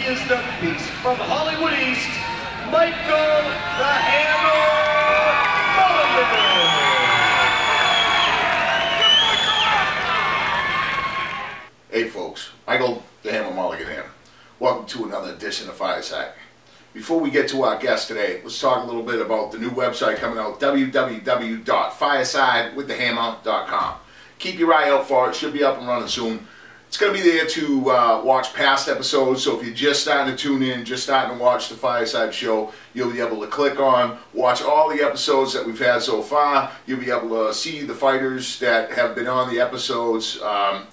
is the beast from Hollywood East, Michael the Hammer Mulligan. Hey folks, Michael the Hammer Mulligan here. Welcome to another edition of Fireside. Before we get to our guest today, let's talk a little bit about the new website coming out, www.firesidewiththehammer.com. Keep your eye out for it. It should be up and running soon. It's going to be there to watch past episodes, so if you're just starting to tune in, just starting to watch the Fireside show, you'll be able to click on, watch all the episodes that we've had so far. You'll be able to see the fighters that have been on the episodes.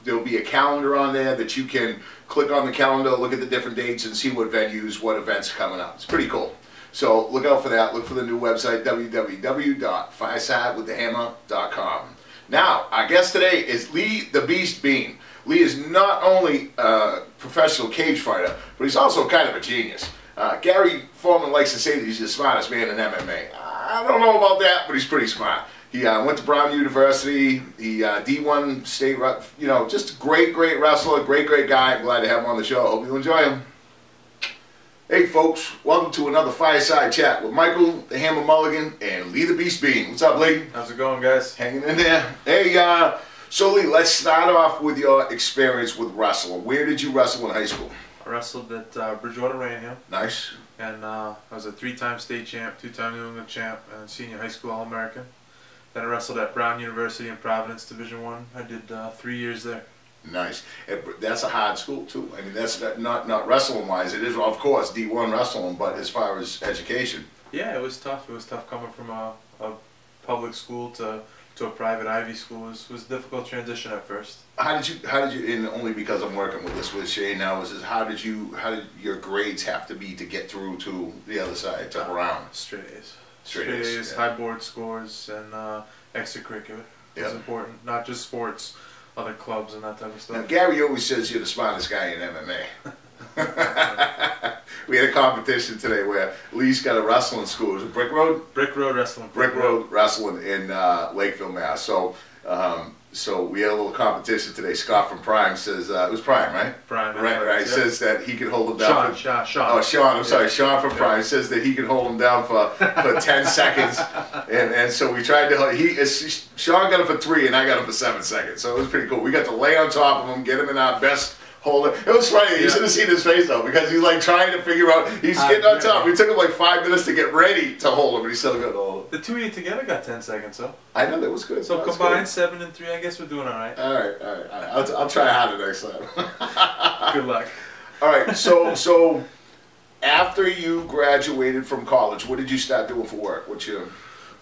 There'll be a calendar on there that you can click on the calendar, look at the different dates, and see what venues, what events are coming up. It's pretty cool. So look out for that. Look for the new website, www.firesidewiththehammer.com. Now, our guest today is Lee the Beast Beane. Lee is not only a professional cage fighter, but he's also kind of a genius. Gary Foreman likes to say that he's the smartest man in MMA. I don't know about that, but he's pretty smart. He went to Brown University, he D1 state, you know, just a great wrestler, great guy. I'm glad to have him on the show. Hope you enjoy him. Hey folks, welcome to another Fireside Chat with Michael the Hammer Mulligan and Lee the Beast Beane. What's up, Lee? How's it going, guys? Hanging in there. Hey, so Lee, let's start off with your experience with wrestling. Where did you wrestle in high school? I wrestled at Bridgewater Rainham. Nice. And I was a 3-time state champ, 2-time New England champ, and senior high school All-American. Then I wrestled at Brown University in Providence, Division I. I did 3 years there. Nice. That's a hard school too. I mean, that's not wrestling wise. It is, of course, D1 wrestling, but as far as education. Yeah, it was tough. It was tough coming from a public school to a private Ivy school. It was a difficult transition at first. How did you, and only because I'm working with this with Shane now, is how did your grades have to be to get through to the other side, to Brown? Straight A's. Straight A's, yeah. High board scores, and extracurricular. It was important, not just sports, other clubs and that type of stuff. Now, Gary always says you're the smartest guy in MMA. We had a competition today where Lee's got a wrestling school. Is it Brick Road? Brick Road Wrestling. Brick Road Wrestling in Lakeville, Mass. So we had a little competition today. Scott from Prime says, it was Prime, right? Prime. Right. Yep. Says that he could hold him down Sean. Oh, Sean, I'm sorry. Sean from Prime says that he could hold him down for 10 seconds. And so we tried to, Sean got him for 3 and I got him for 7 seconds. So it was pretty cool. We got to lay on top of him, get him in our best hold. It was funny. You should have seen his face though, because he's like trying to figure out. He's getting on top. We took him like 5 minutes to get ready to hold him, but he's still got to hold him. The two of you together got 10 seconds, though. I know, that was good. So combined 7 and 3. I guess we're doing all right. All right. I'll try harder next time. Good luck. All right. So after you graduated from college, what did you start doing for work? What's your?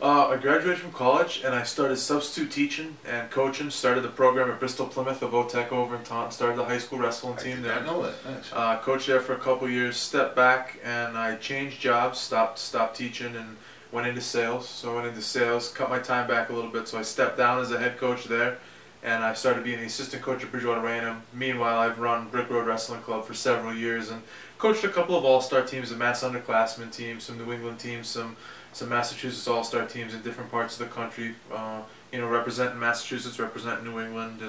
I graduated from college and I started substitute teaching and coaching. Started the program at Bristol Plymouth of OTEC over in Taunton. Started the high school wrestling team there. I know that. Nice. Coached there for a couple years. Stepped back and I changed jobs. Stopped teaching and went into sales. So I went into sales. Cut my time back a little bit. So I stepped down as a head coach there, and I started being the assistant coach at Bridgewater Rainham. Meanwhile, I've run Brick Road Wrestling Club for several years and coached a couple of all-star teams, a Mass underclassmen team, some New England teams, some Massachusetts all-star teams in different parts of the country, you know, representing Massachusetts, representing New England,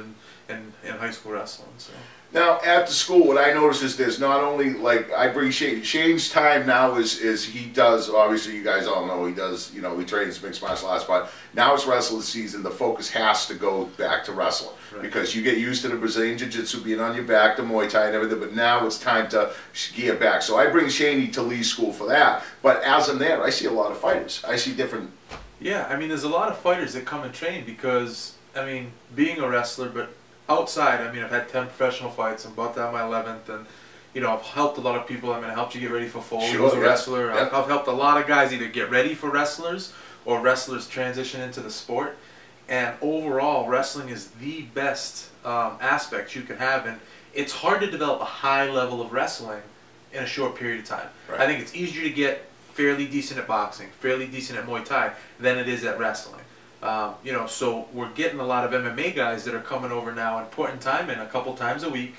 and high school wrestling. So. Now, after school, what I notice is there's not only, like, I bring Shane's time now is he does, obviously you guys all know, he does, you know, he trains mixed martial arts, but now it's wrestling season, the focus has to go back to wrestling. Right. Because you get used to the Brazilian Jiu-Jitsu being on your back, the Muay Thai and everything, but now it's time to gear back. So I bring Shaney to Lee's school for that, but as I'm there, I see a lot of fighters. I see different... Yeah, I mean, there's a lot of fighters that come and train because, I mean, being a wrestler, but outside, I mean, I've had 10 professional fights. I'm about to have my 11th, and you know, I've helped a lot of people. I mean, I helped you get ready for Foley as a wrestler. Yep. I've helped a lot of guys either get ready for wrestlers or wrestlers transition into the sport. And overall, wrestling is the best aspect you can have, and it's hard to develop a high level of wrestling in a short period of time. Right. I think it's easier to get fairly decent at boxing, fairly decent at Muay Thai than it is at wrestling. You know, so we're getting a lot of MMA guys that are coming over now and putting time in a couple times a week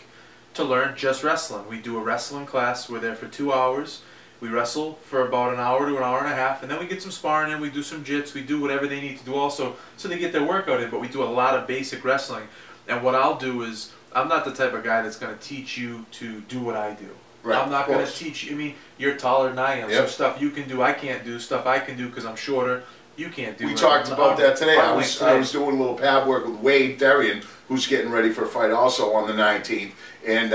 to learn just wrestling. We do a wrestling class. We're there for 2 hours. We wrestle for about an hour to an hour and a half, and then we get some sparring in. We do some jits. We do whatever they need to do also so they get their workout in, but we do a lot of basic wrestling. And what I'll do is, I'm not the type of guy that's going to teach you to do what I do. Right, I'm not of going to course. teach you. I mean, you're taller than I am, so Yep. stuff you can do, I can't do. Stuff I can do because I'm shorter, you can't do. We Like, talked about that today. I I'm was like doing a little pad work with Wade Darian, who's getting ready for a fight also on the 19th. And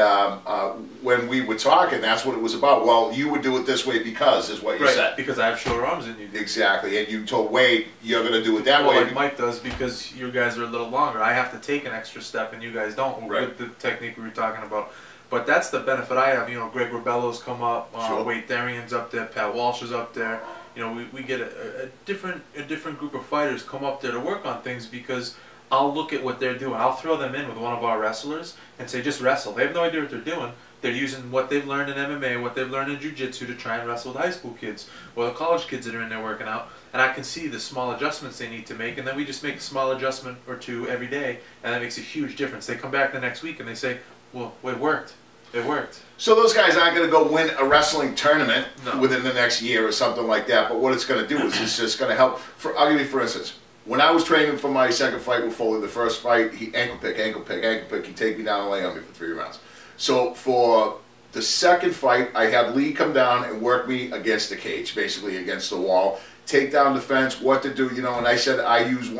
when we were talking, that's what it was about. Well, you would do it this way because, is what you right, said. because I have shorter arms than you do. Exactly. And you told Wade you're going to do it that Well, way. like Mike does, because you guys are a little longer. I have to take an extra step, and you guys don't, Right. with the technique we were talking about. But that's the benefit I have. You know, Greg Rebello's come up, Sure. Wade Darian's up there, Pat Walsh is up there. You know, we get a different group of fighters come up there to work on things, because I'll look at what they're doing. I'll throw them in with one of our wrestlers and say, just wrestle. They have no idea what they're doing. They're using what they've learned in MMA, what they've learned in jiu-jitsu to try and wrestle with high school kids or the college kids that are in there working out. And I can see the small adjustments they need to make, and then we just make a small adjustment or two every day, and that makes a huge difference. They come back the next week and they say, well, it worked. It worked. So those guys aren't going to go win a wrestling tournament No. within the next year or something like that. But what it's going to do is it's just going to help. I'll give you for instance. When I was training for my second fight with Foley, the first fight, he ankle pick, he'd take me down and lay on me for 3 rounds. So for the second fight, I had Lee come down and work me against the cage, basically against the wall, take down the fence, what to do, you know, and I said I use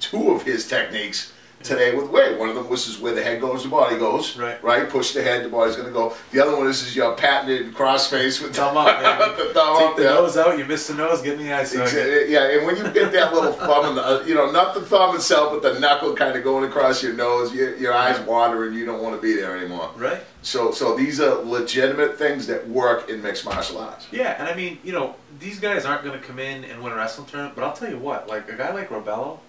two of his techniques today with Wade. One of them was where the head goes, the body goes. Right. Push the head, the body's going to go. The other one is your patented crossface with Thumb up, man. the thumb Take up. the Yeah. nose out, you miss the nose, get in the eye socket. Yeah, and when you get that little thumb, in the, you know, not the thumb itself, but the knuckle kind of going across your nose, your eyes water, and you don't want to be there anymore. Right. So these are legitimate things that work in mixed martial arts. Yeah, and I mean, you know, these guys aren't going to come in and win a wrestling tournament, but I'll tell you what, like a guy like Rebello,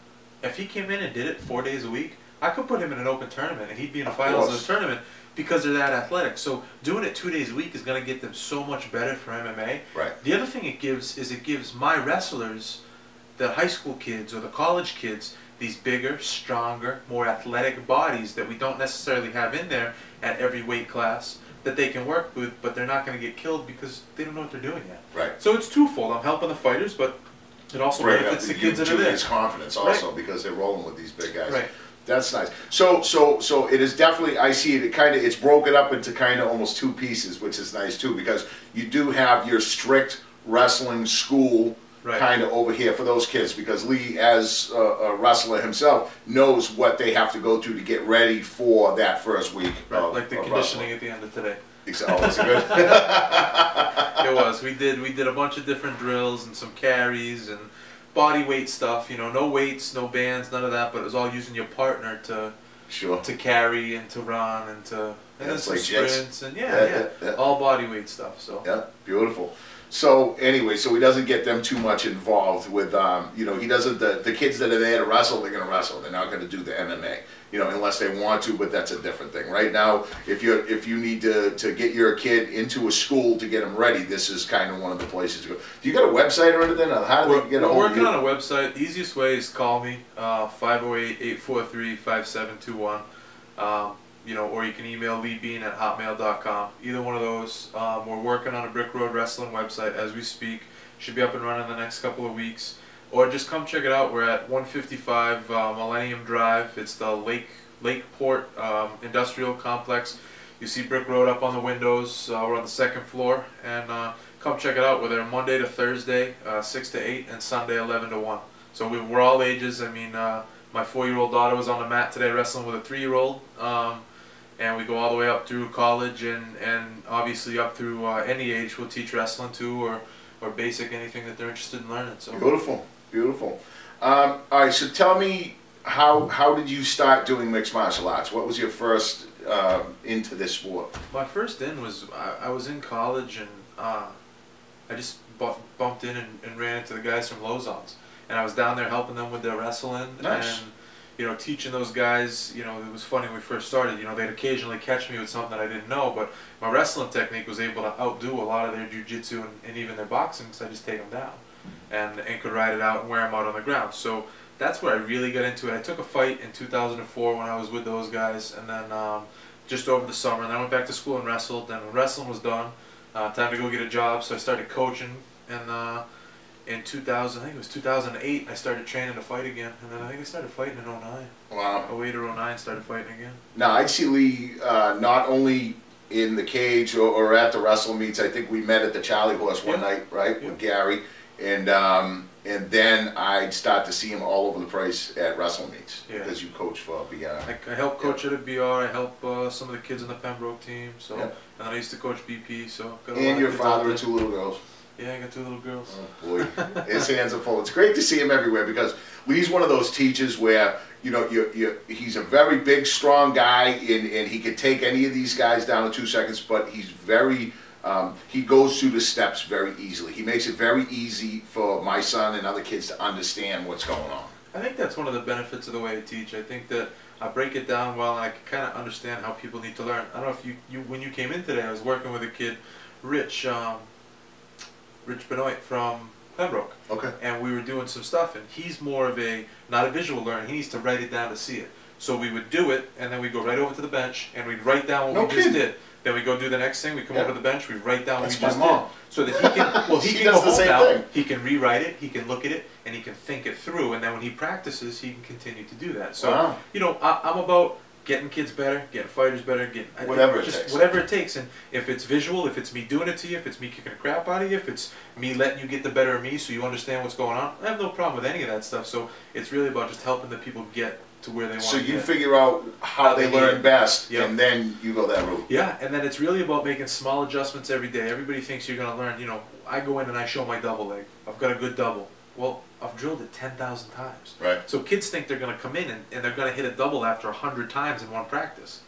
if he came in and did it 4 days a week, I could put him in an open tournament and he'd be in the finals of the tournament because they're that athletic. So doing it 2 days a week is going to get them so much better for MMA. Right. The other thing it gives is it gives my wrestlers, the high school kids or the college kids, these bigger, stronger, more athletic bodies that we don't necessarily have in there at every weight class that they can work with, but they're not going to get killed because they don't know what they're doing yet. Right. So it's twofold. I'm helping the fighters, but it also benefits the kids that are there. It's confidence also because they're rolling with these big guys. Right. That's nice. So it is definitely, I see it kind of, it's broken up into kind of almost 2 pieces, which is nice too, because you do have your strict wrestling school kind of over here for those kids, because Lee, as a wrestler himself, knows what they have to go through to get ready for that first week. Right, of, like the conditioning at the end of today. Oh, was it good? It was. We did a bunch of different drills and some carries and body weight stuff. You know, no weights, no bands, none of that. But it was all using your partner to carry and to run and to and then some like sprints and all body weight stuff. So yeah, beautiful. So anyway, so he doesn't get them too much involved with, you know, he doesn't, the kids that are there to wrestle, they're going to wrestle. They're not going to do the MMA, you know, unless they want to, but that's a different thing. Right now, if you need to get your kid into a school to get them ready, this is kind of one of the places to go. Do you got a website or anything? How do they get a hold of you? We're working on a website. The easiest way is call me, 508-843-5721. You know, or you can email LeeBean@hotmail.com. Either one of those. We're working on a Brick Road Wrestling website as we speak. Should be up and running in the next couple of weeks. Or just come check it out. We're at 155 Millennium Drive. It's the Lakeport Industrial Complex. You see Brick Road up on the windows. We're on the 2nd floor. And come check it out. We're there Monday to Thursday, 6 to 8, and Sunday 11 to 1. So we're all ages. I mean, my 4-year-old daughter was on the mat today wrestling with a 3-year-old. And we go all the way up through college and obviously up through any age. We'll teach wrestling too, or basic, anything that they're interested in learning. So beautiful, beautiful. All right, so tell me, how did you start doing mixed martial arts? What was your first into this sport? My first in was I was in college and I just bumped in and ran into the guys from Lozon's, and I was down there helping them with their wrestling. Nice. And you know, teaching those guys, you know, it was funny when we first started, you know, they'd occasionally catch me with something that I didn't know, but my wrestling technique was able to outdo a lot of their jiu-jitsu and even their boxing, because I just take them down and could ride it out and wear them out on the ground. So that's where I really got into it. I took a fight in 2004 when I was with those guys, and then just over the summer, and then I went back to school and wrestled, and when wrestling was done, time to go get a job, so I started coaching, and in 2000, I think it was 2008, I started training to fight again, and then I think I started fighting in 09. Wow. 08 or 09, started fighting again. Now, I see Lee not only in the cage or at the wrestle meets. I think we met at the Charlie Horse one night, right, with Gary, and then I'd start to see him all over the place at wrestle meets because you coach for BR. I help coach at BR. I help some of the kids on the Pembroke team. So and then I used to coach BP. So got a lot And your of kids father out of 2 little girls. Yeah, I got 2 little girls. Oh boy, his hands are full. It's great to see him everywhere because Lee's one of those teachers where, you know, he's a very big, strong guy, and he could take any of these guys down in 2 seconds, but he's very, he goes through the steps very easily. He makes it very easy for my son and other kids to understand what's going on. I think that's one of the benefits of the way I teach. I think that I break it down well, and I can kind of understand how people need to learn. I don't know if you when you came in today, I was working with a kid, Rich Benoit from Pembroke. Okay. And we were doing some stuff, and he's more of not a visual learner. He needs to write it down to see it. So we would do it, and then we'd go right over to the bench, and we'd write down what we just did. Then we go do the next thing. We come over to the bench. We write down what we just did, so that he can. Well, he can go home now. He can rewrite it. He can look at it, and he can think it through. And then when he practices, he can continue to do that. So you know, I'm about getting kids better, getting fighters better, getting whatever it takes. Whatever it takes. And if it's visual, if it's me doing it to you, if it's me kicking the crap out of you, if it's me letting you get the better of me, so you understand what's going on, I have no problem with any of that stuff. So it's really about just helping the people get to where they want to get. So you figure out how they learn best, and then you go that route. Yeah, and then it's really about making small adjustments every day. Everybody thinks you're going to learn, you know, I go in and I show my double leg. I've got a good double. Well, I've drilled it 10,000 times. Right. So kids think they're going to come in and they're going to hit a double after 100 times in one practice.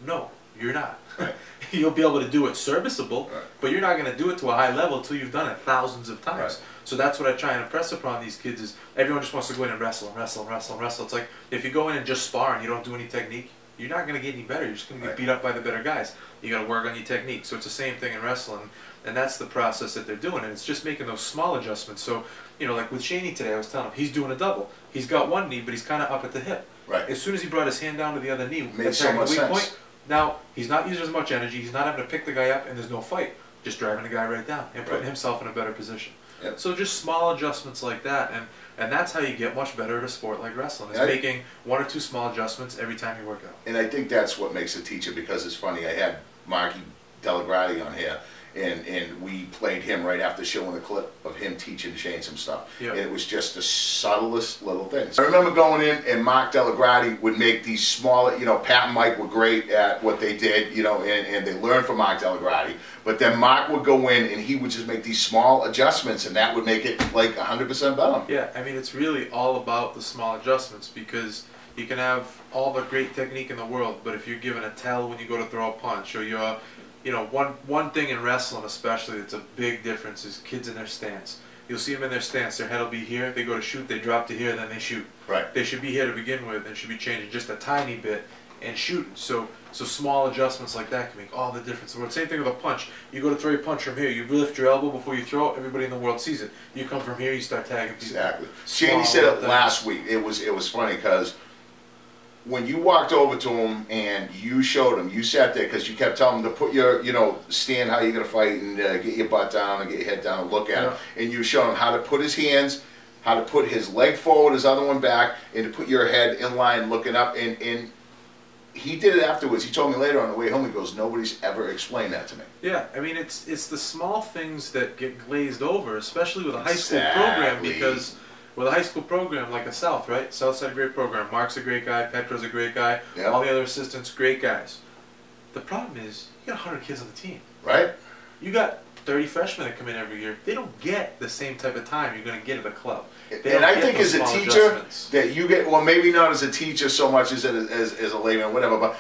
No, you're not. Right. You'll be able to do it serviceable, but you're not going to do it to a high level until you've done it thousands of times. Right. So that's what I try and impress upon these kids is everyone just wants to go in and wrestle and wrestle and wrestle and wrestle. It's like if you go in and just spar and you don't do any technique, you're not going to get any better. You're just going to get beat up by the better guys. You got to work on your technique. So it's the same thing in wrestling, and that's the process that they're doing. And it's just making those small adjustments. So, you know, like with Shaney today, I was telling him he's doing a double. He's got one knee, but he's kind of up at the hip. Right. As soon as he brought his hand down to the other knee, made so much sense. Point, now he's not using as much energy. He's not having to pick the guy up, and there's no fight. Just driving the guy right down and putting himself in a better position. Yep. So just small adjustments like that, and that's how you get much better at a sport like wrestling, is making 1 or 2 small adjustments every time you work out. And I think that's what makes a teacher, because it's funny, I had Marky Delagrati on here, and we played him right after showing a clip of him teaching Shane some stuff. Yep. And it was just the subtlest little things. I remember going in, and Mark Delagrati would make these smaller, you know, Pat and Mike were great at what they did, you know, and they learned from Mark Delagrati. But then Mark would go in, and he would just make these small adjustments, and that would make it like 100% better. Yeah, I mean, it's really all about the small adjustments, because you can have all the great technique in the world, but if you're given a tell when you go to throw a punch, or you're, you know, one thing in wrestling especially that's a big difference is kids in their stance. You'll see them in their stance, their head will be here, they go to shoot, they drop to here, then they shoot. Right. They should be here to begin with, and should be changing just a tiny bit and shooting. So small adjustments like that can make all the difference in the world. Same thing with a punch. You go to throw your punch from here, you lift your elbow before you throw it, everybody in the world sees it. You come from here, you start tagging people. Exactly. Shandy said it last week. It was funny because when you walked over to him and you showed him, you sat there because you kept telling him to put your, you know, stand how you're going to fight and get your butt down and get your head down and look at him. And you showed him how to put his hands, how to put his leg forward, his other one back, and to put your head in line looking up. And he did it afterwards. He told me later on the way home, he goes, nobody's ever explained that to me. Yeah, I mean, it's the small things that get glazed over, especially with a high school program, because with a high school program like a South, right? Southside, great program. Mark's a great guy. Petro's a great guy. Yep. All the other assistants, great guys. The problem is, you got 100 kids on the team. Right. You got 30 freshmen that come in every year. They don't get the same type of time you're going to get at a club. And I think as a teacher, that you get, well, maybe not as a teacher so much as a layman or whatever,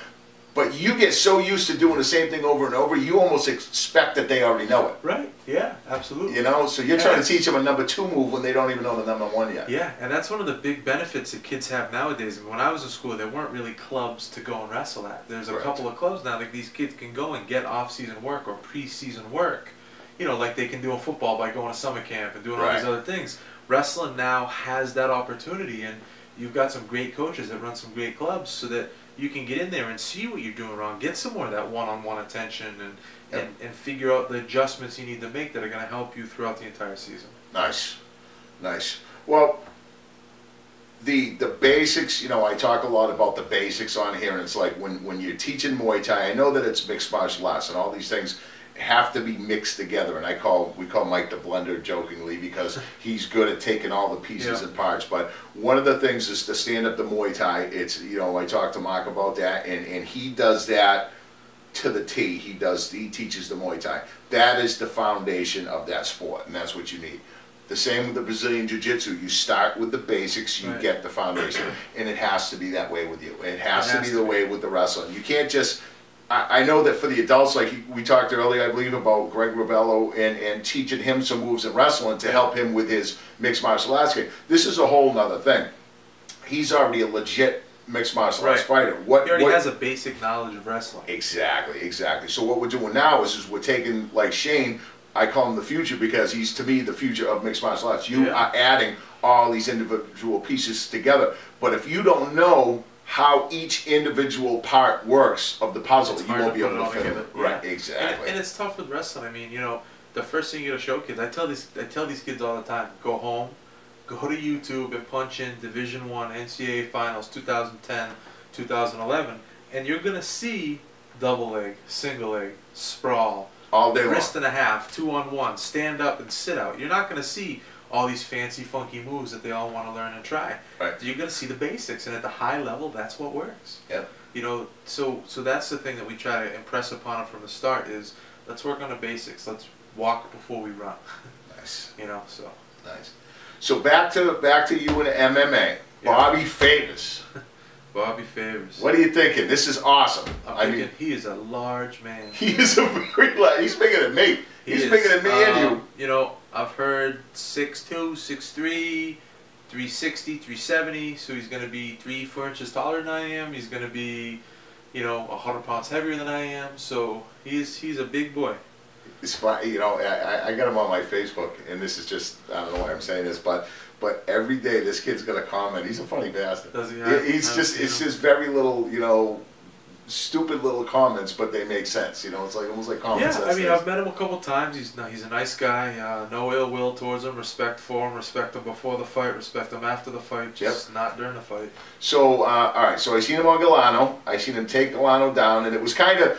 but you get so used to doing the same thing over and over, you almost expect that they already know it. Right, yeah, absolutely. You know, so you're trying to teach them a number 2 move when they don't even know the number 1 yet. Yeah, and that's one of the big benefits that kids have nowadays. I mean, when I was in school, there weren't really clubs to go and wrestle at. There's a couple of clubs now that these kids can go and get off-season work or pre-season work. You know, like they can do in football by going to summer camp and doing all these other things. Wrestling now has that opportunity, and you've got some great coaches that run some great clubs so that you can get in there and see what you're doing wrong, get some more of that one-on-one attention, and figure out the adjustments you need to make that are going to help you throughout the entire season. Nice. Nice. Well, the basics, you know, I talk a lot about the basics on here, and it's like when you're teaching Muay Thai, I know that it's mixed martial arts and all these things have to be mixed together, and we call Mike the Blender jokingly because he's good at taking all the pieces and parts. But one of the things is to stand up the Muay Thai. It's, you know, I talked to Mark about that, and he does that to the T. He teaches the Muay Thai. That is the foundation of that sport, and that's what you need. The same with the Brazilian Jiu-Jitsu. You start with the basics, you get the foundation, and it has to be that way with you. It has to be the way with the wrestling. You can't just. I know that for the adults, like we talked earlier, I believe, about Greg Rebello and teaching him some moves in wrestling to help him with his mixed martial arts game. This is a whole nother thing. He's already a legit mixed martial arts fighter. He already has a basic knowledge of wrestling. Exactly, exactly. So what we're doing now is we're taking, like Shane, I call him the future because he's, to me, the future of mixed martial arts. You are adding all these individual pieces together. But if you don't know how each individual part works of the puzzle, you won't be able to fit it. Right, exactly. And it's tough with wrestling. I mean, you know, the first thing you gotta show kids, I tell these kids all the time, go home, go to YouTube and punch in Division I NCAA Finals 2010, 2011, and you're gonna see double leg, single leg, sprawl, all day long, wrist and a half, 2-on-1, stand up and sit out. You're not gonna see all these fancy, funky moves that they all want to learn and try. Right. You're going to see the basics, and at the high level, that's what works. Yep. You know, so that's the thing that we try to impress upon them from the start is let's work on the basics. Let's walk before we run. Nice. You know, so. Nice. So back to you and MMA. Bobby FAYVORS. Bobby FAYVORS. What are you thinking? This is awesome. I mean, he is a large man. He is a very large. He's bigger than me. He's bigger than me and you. You know, I've heard 6'2", 6'3", 360, 370, so he's going to be 3-4 inches taller than I am. He's going to be, you know, 100 pounds heavier than I am, so he's a big boy. It's fine, you know, I got him on my Facebook, and this is just, I don't know why I'm saying this, but every day this kid's going to comment. He's a funny bastard. Does he? It's just very little, you know, stupid little comments, but they make sense. You know, it's like almost like common sense. Yeah, I mean, I've met him a couple times. He's a nice guy. No ill will towards him. Respect for him. Respect him before the fight. Respect him after the fight. Just not during the fight. So, all right. So I seen him on Galano. I seen him take Galano down, and it was kind of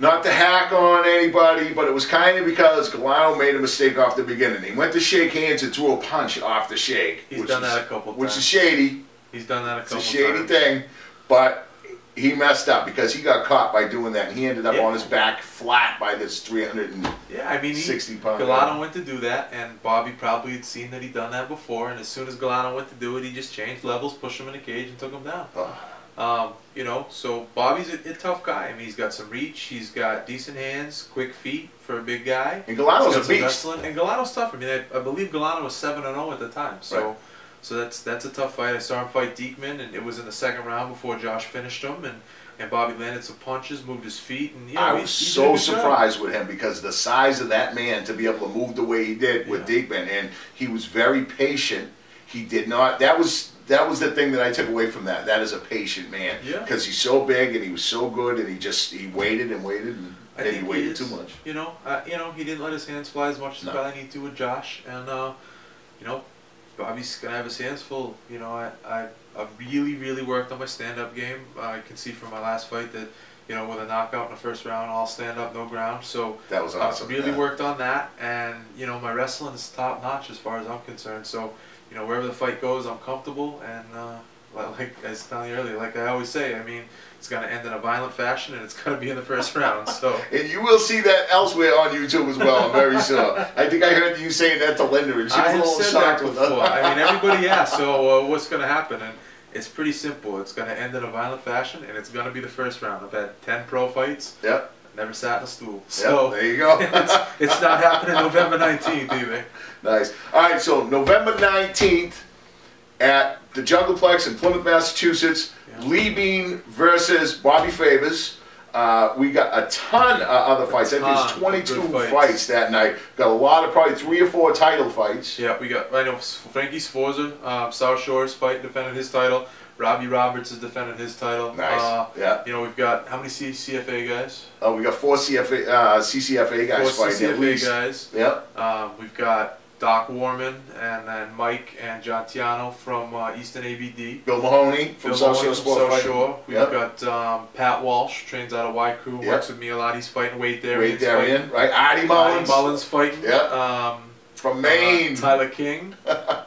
not to hack on anybody, but it was kind of because Galano made a mistake off the beginning. He went to shake hands and threw a punch off the shake. He's done that a couple times. Which is shady. He's done that a couple times. It's a shady thing, but he messed up because he got caught by doing that, and he ended up on his back flat by this 360 pound. Galano went to do that, and Bobby probably had seen that he'd done that before, and as soon as Galano went to do it, he just changed levels, pushed him in the cage, and took him down. You know, so Bobby's a tough guy. I mean, he's got some reach, he's got decent hands, quick feet for a big guy. And Galano's a beast. And Galano's tough. I mean, I believe Galano was 7-0 at the time, so. Right. So that's a tough fight. I saw him fight Diekman, and it was in the second round before Josh finished him, and Bobby landed some punches, moved his feet, and you know, I was so surprised with him because the size of that man to be able to move the way he did with Diekman, and he was very patient. He did not. That was the thing that I took away from that. That is a patient man because he's so big and he was so good, and he waited and waited, and maybe he waited too much. You know, he didn't let his hands fly as much as he probably need to with Josh, and you know. Bobby's gonna have his hands full. You know, I've really worked on my stand-up game. I can see from my last fight that, you know, with a knockout in the first round, all stand-up, no ground. So that was awesome. Really worked on that, and you know, my wrestling is top-notch as far as I'm concerned. So, you know, wherever the fight goes, I'm comfortable, and like I was telling you earlier, like I always say, I mean, it's going to end in a violent fashion, and it's going to be in the first round. So. And you will see that elsewhere on YouTube as well, I'm very sure. I think I heard you saying that to Linda, and she was a little shocked with that. I mean, everybody asks, so what's going to happen? And it's pretty simple. It's going to end in a violent fashion, and it's going to be the first round. I've had 10 pro fights. Yep. Never sat in a stool. So there you go. it's not happening November 19th either. Nice. All right, so November 19th at the Jungle PLEX in Plymouth, Massachusetts. Lee BEANE versus Bobby FAYVORS. We got a ton of other fights. I think there's 22 fights that night. Got a lot of probably 3 or 4 title fights. Yeah, we got, I know Frankie Sforza, South Shores fight, defended his title. Robbie Roberts is defending his title. Nice. You know, we've got, how many CFA guys? Oh, we got 4 CCFA guys fighting at least. 4 CCFA guys. Yep. We've got Doc Warman, and then Mike and John Tiano from Easton ABD. Bill Mahoney from South Shore Sport Fighting. We've got Pat Walsh, trains out of Y Crew, works with me a lot. He's fighting Wade Darien. Right? Artie Mullins. Mullins fighting. From Maine. Tyler King.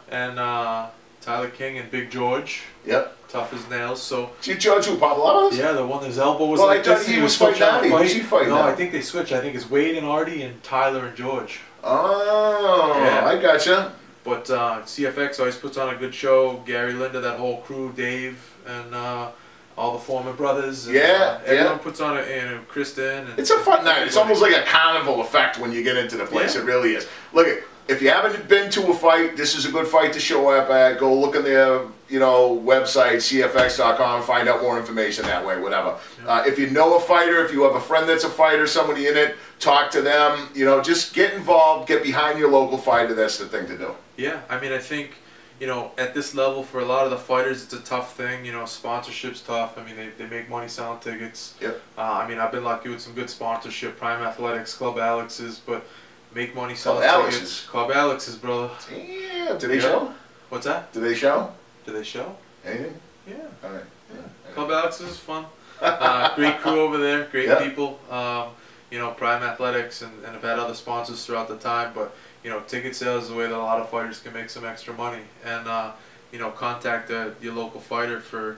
And Big George. Yep. Tough as nails. So. George who, Pavlovas? Yeah, the one his elbow was like I thought he was fighting Artie. Who's he fighting now? I think they switched. I think it's Wade and Artie and Tyler and George. Oh, yeah. I gotcha. But CFX always puts on a good show. Gary Linda, that whole crew, Dave, and all the Foreman brothers. And, everyone puts on Kristen. And it's a fun night. It's almost like a carnival effect when you get into the place. It really is. Look, if you haven't been to a fight, this is a good fight to show up at. Go look on their website, cfx.com, find out more information that way, whatever. If you know a fighter, if you have a friend that's a fighter, somebody in it, talk to them. Just get involved, get behind your local fighter. That's the thing to do. Yeah, I mean, I think, at this level, for a lot of the fighters, it's a tough thing. Sponsorship's tough. I mean, they make money selling tickets. Yep. I mean, I've been lucky with some good sponsorship, Prime Athletics, Club Alex's, but make money selling tickets. Club Alex's, brother. Damn, do they show? What's that? Do they show? Do they show? Anything? Yeah. All right. Yeah. Club Alex's is fun. Great crew over there, great people. Prime Athletics, and have had other sponsors throughout the time, but ticket sales is the way that a lot of fighters can make some extra money, and contact your local fighter for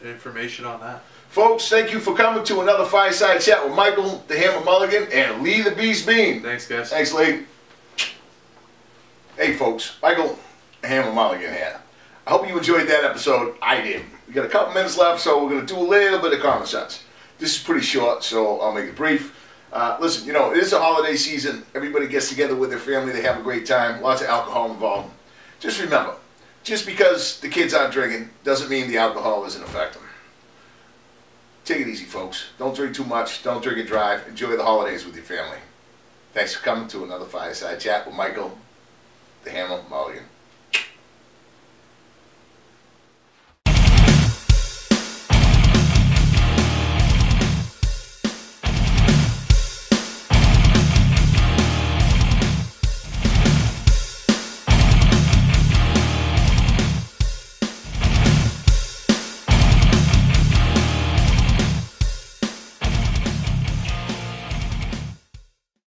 information on that. Folks, thank you for coming to another Fireside Chat with Michael the Hammer Mulligan and Lee the Beast Bean. Thanks, guys. Thanks, Lee. Hey, folks, Michael the Hammer Mulligan here. I hope you enjoyed that episode. I did. We got a couple minutes left, so we're going to do a little bit of common sense. This is pretty short, so I'll make it brief. Listen, it is a holiday season. Everybody gets together with their family. They have a great time. Lots of alcohol involved. Just remember, just because the kids aren't drinking doesn't mean the alcohol isn't affecting them. Take it easy, folks. Don't drink too much. Don't drink and drive. Enjoy the holidays with your family. Thanks for coming to another Fireside Chat with Michael the Hammer Mulligan.